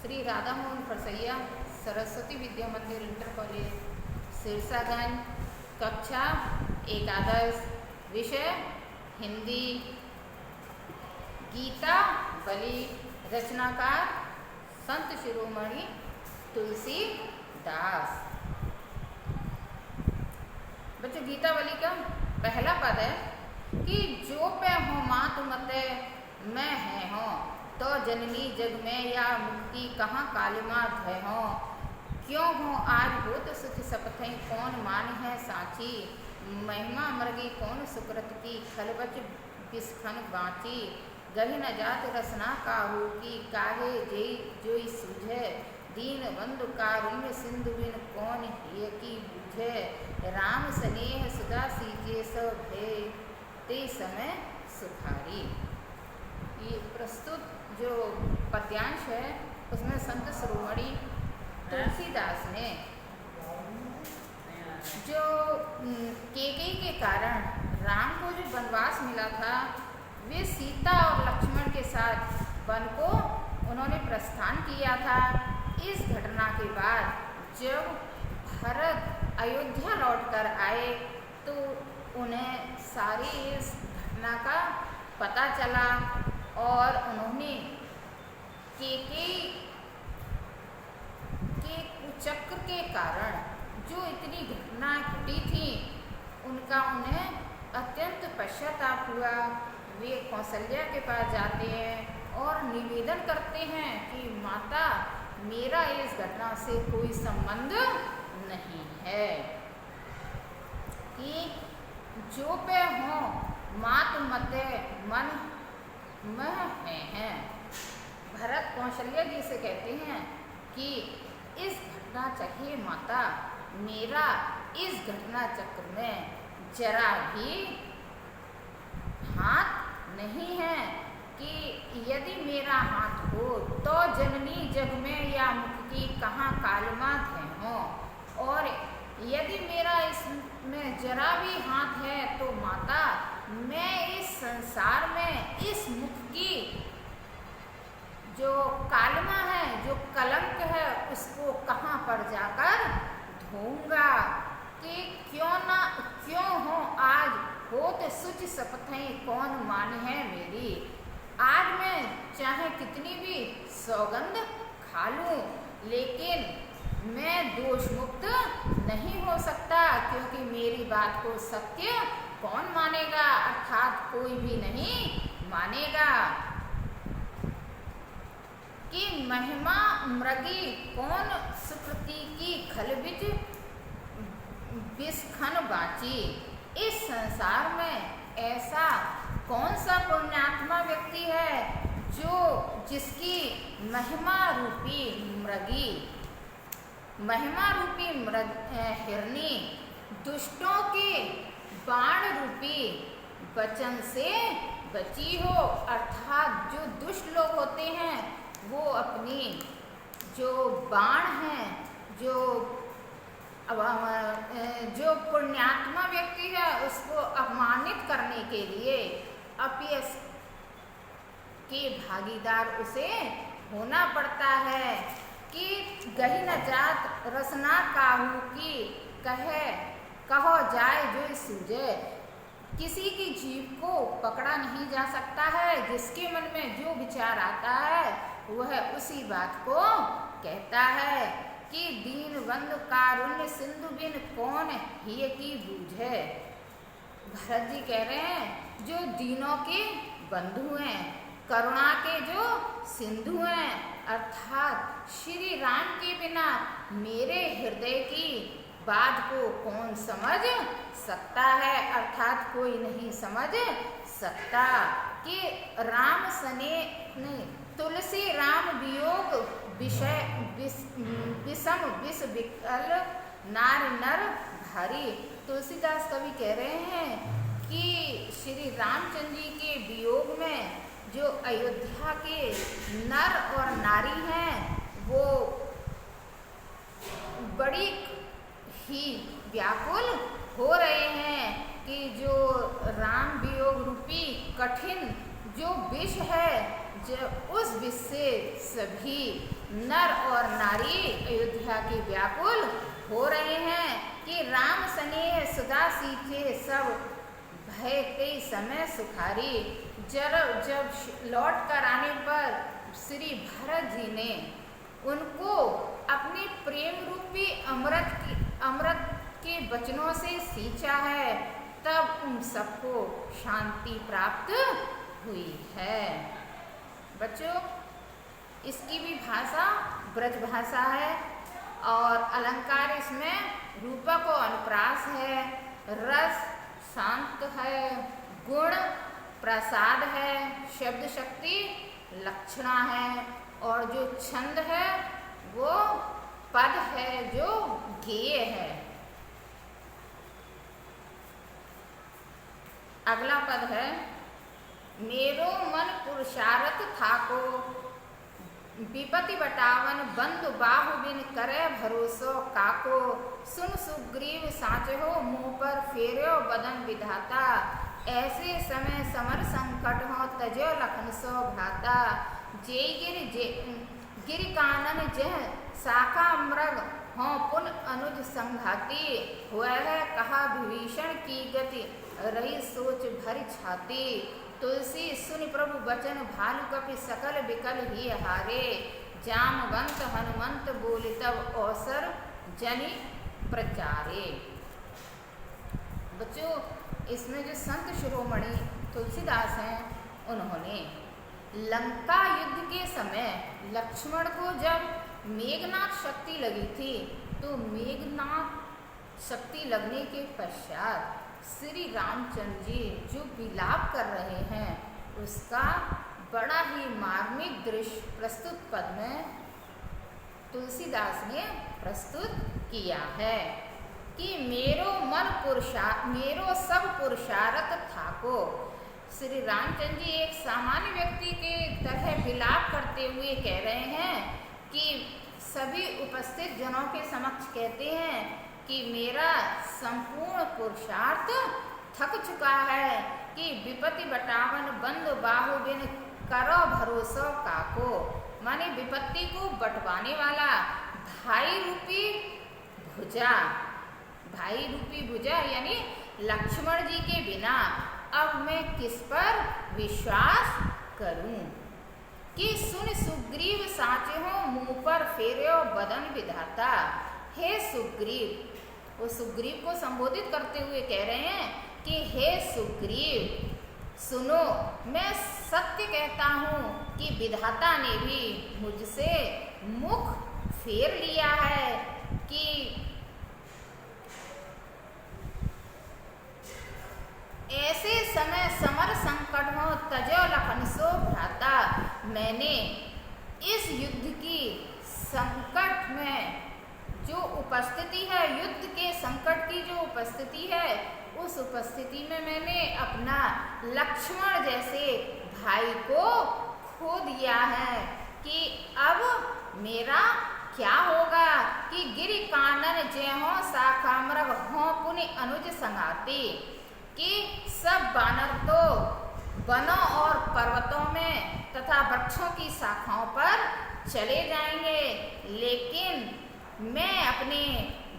श्री राधा मोहन फरसैया सरस्वती विद्या मंदिर inter college Sirsaganj. कक्षा एकादश। विषय हिंदी। गीता बलि। रचनाकार संत शिरोमणि तुलसीदास। बच्चों, गीता बलि का पहला पद है कि जो पे हो मात मते मैं है हो, तो जननी जग में या मुक्ति कहाँ कालिमा धय हो। क्यों हो आज होत सुख सपथई, कौन मान है साची। महिमा मृगी कौन सुकृत की, खलबच बिस्खन बाँची। गही न जात रसना काहू की, काहे जेई जोई सूझे। दीन बंधु कारुण्य सिंधु बिन, कौन हिय की बूझे। राम स्नेह सुधा सीजे, सब भय ते समय सुखारी। ये प्रस्तुत जो पद्यांश है उसमें संत शिरोमणि तुलसीदास ने जो कैकेयी के कारण राम को जो वनवास मिला था, वे सीता और लक्ष्मण के साथ वन को उन्होंने प्रस्थान किया था। इस घटना के बाद जब भरत अयोध्या लौटकर आए तो उन्हें सारी इस घटना का पता चला और उन्होंने कैकेयी के कुचक्र के कारण जो इतनी घटना घटी थी उनका उन्हें अत्यंत पश्चाताप हुआ। वे कौशल्या के पास जाते हैं और निवेदन करते हैं कि माता, मेरा इस घटना से कोई संबंध नहीं है, कि जो पे हो मात मते मन मह हैं। भरत कौशल्या जी से कहते हैं कि इस घटना चाहिए माता, मेरा इस घटना चक्र में जरा भी हाथ नहीं है, कि यदि मेरा हाथ हो तो जननी जग में या मुक्ति कहाँ कालिमा धय हो। और यदि मेरा इसमें जरा भी हाथ है तो माता, मैं इस संसार में इस मुख की जो कालिमा है, जो कलंक है, उसको कहाँ पर जाकर धोऊंगा। कि क्यों हो आज होत सुच सपथई, कौन मान है मेरी। आज मैं चाहे कितनी भी सौगंध खा लूं, लेकिन मैं दोष मुक्त नहीं हो सकता, क्योंकि मेरी बात को सत्य कौन मानेगा, अर्थात कोई भी नहीं मानेगा। कि महिमा मृगी कौन सुकृति की, खलबिज बिस्खन बाची। इस संसार में ऐसा कौन सा पुण्यात्मा व्यक्ति है जो जिसकी महिमा रूपी मृगी, महिमा रूपी हिरनी दुष्टों के बाण रूपी वचन से बची हो। अर्थात जो दुष्ट लोग होते हैं वो अपनी जो बाण हैं, जो पुण्यात्मा व्यक्ति है उसको अपमानित करने के लिए अपयश के भागीदार उसे होना पड़ता है। कि गही न जात रसना काहू की, कहो जाए जो सूझे। किसी की जीभ को पकड़ा नहीं जा सकता है, जिसके मन में जो विचार आता है वह उसी बात को कहता है। कि दीन बंधु कारुण्य सिंधु बिन, कौन हिय की बूझे। भरत जी कह रहे हैं जो दीनों के बंधु हैं, करुणा के जो सिंधु हैं, अर्थात श्री राम के बिना मेरे हृदय की बात को कौन समझ सकता है, अर्थात कोई नहीं समझ सकता। कि राम सने तुलसी राम वियोग विषय विषम विष विकल नार नर भारी। तुलसीदास कवि कह रहे हैं कि श्री रामचंद्र जी के वियोग में जो अयोध्या के नर और नारी हैं वो बड़ी ही व्याकुल हो रहे हैं। कि जो राम वियोग रूपी कठिन जो विष है, जो उस विष से सभी नर और नारी अयोध्या के व्याकुल हो रहे हैं कि राम स्नेह सुधा सींचे सब भय कई समय सुखारी। जब लौट कर आने पर श्री भरत जी ने उनको अपने प्रेम रूपी अमृत के वचनों से सींचा है, तब उन सबको शांति प्राप्त हुई है। बच्चों, इसकी भी भाषा ब्रज भाषा है और अलंकार इसमें रूपक और अनुप्रास है, रस शांत है, गुण प्रसाद है, शब्द शक्ति लक्षणा है और जो छंद है वो पद है जो गेय है। अगला पद है मेरो मन पुरुषारथ थाको विपति बटावन बंधु बाहु बिन करे भरोसो काको सुन सुग्रीव साचहो मुँह पर फेर्यो बदन विधाता ऐसे समय समर संकट हो तजो लखन सो भ्राता जय गिर कानन जह शाखा मृग हो पुन अनुज संघाती हुआ है कहा विभीषण की गति रही सोच भरी छाती तुलसी सुनि प्रभु बचन भालु कपि सकल बिकल ही हारे जामवंत हनुमंत बोले तब अवसर जनि प्रचारे। बच्चों, इसमें जो संत शिरोमणि तुलसीदास हैं उन्होंने लंका युद्ध के समय लक्ष्मण को जब मेघनाथ शक्ति लगी थी तो मेघनाथ शक्ति लगने के पश्चात श्री रामचंद्र जी जो विलाप कर रहे हैं उसका बड़ा ही मार्मिक दृश्य प्रस्तुत पद में तुलसीदास ने प्रस्तुत किया है कि मेरो सब पुरुषारथ थाको। श्री रामचंद्र जी एक सामान्य व्यक्ति के तरह विलाप करते हुए कह रहे हैं कि सभी उपस्थित जनों के समक्ष कहते हैं कि मेरा संपूर्ण पुरुषार्थ थक चुका है कि विपत्ति बटावन बंधु बाहु बिन करो भरोसो काको, माने विपत्ति को बटवाने वाला भाई रूपी भुजा यानी लक्ष्मण जी के बिना अब मैं किस पर विश्वास करूं कि सुन सुग्रीव साचे हो मुँह पर फेर्यो बदन विधाता। हे सुग्रीव, वो सुग्रीव को संबोधित करते हुए कह रहे हैं कि हे सुग्रीव सुनो, मैं सत्य कहता हूँ कि विधाता ने भी मुझसे मुख फेर लिया है कि ऐसे समय समर संकट हो तजो लखन सो भ्राता। मैंने इस युद्ध की संकट में जो उपस्थिति है, युद्ध के संकट की जो उपस्थिति है, उस उपस्थिति में मैंने अपना लक्ष्मण जैसे भाई को खो दिया है कि अब मेरा क्या होगा कि गिरि कानन जय हो शाखा मृग हो पुनि अनुज संगाती, कि सब बानर तो वनों और पर्वतों में तथा वृक्षों की शाखाओं पर चले जाएंगे, लेकिन मैं अपने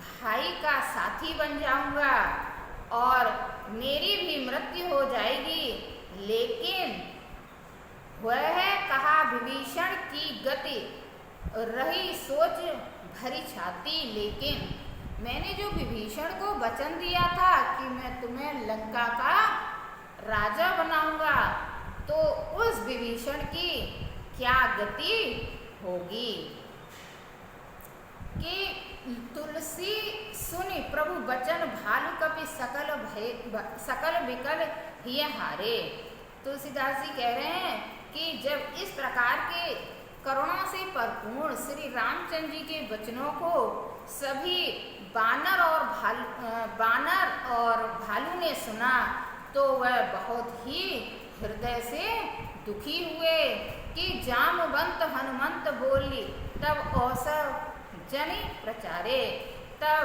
भाई का साथी बन जाऊंगा और मेरी भी मृत्यु हो जाएगी। लेकिन वह है कहा विभीषण की गति रही सोच भरी छाती, लेकिन मैंने जो विभीषण को वचन दिया था कि मैं तुम्हें लंका का राजा बनाऊंगा, तो उस विभीषण की क्या गति होगी। कि तुलसी सुनि प्रभु वचन भालु कपि सकल विकल ही हारे। तुलसीदास जी कह रहे हैं कि जब इस प्रकार के करुणा से भरपूर श्री रामचंद्र जी के वचनों को सभी बानर और भालू ने सुना तो वह बहुत ही हृदय से दुखी हुए कि जामवंत हनुमंत बोली तब अवसर जनि प्रचारे। तब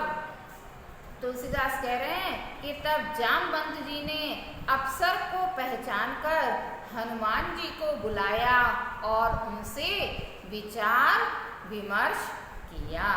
तुलसीदास कह रहे हैं कि तब जामवंत जी ने अवसर को पहचान कर हनुमान जी को बुलाया और उनसे विचार विमर्श किया।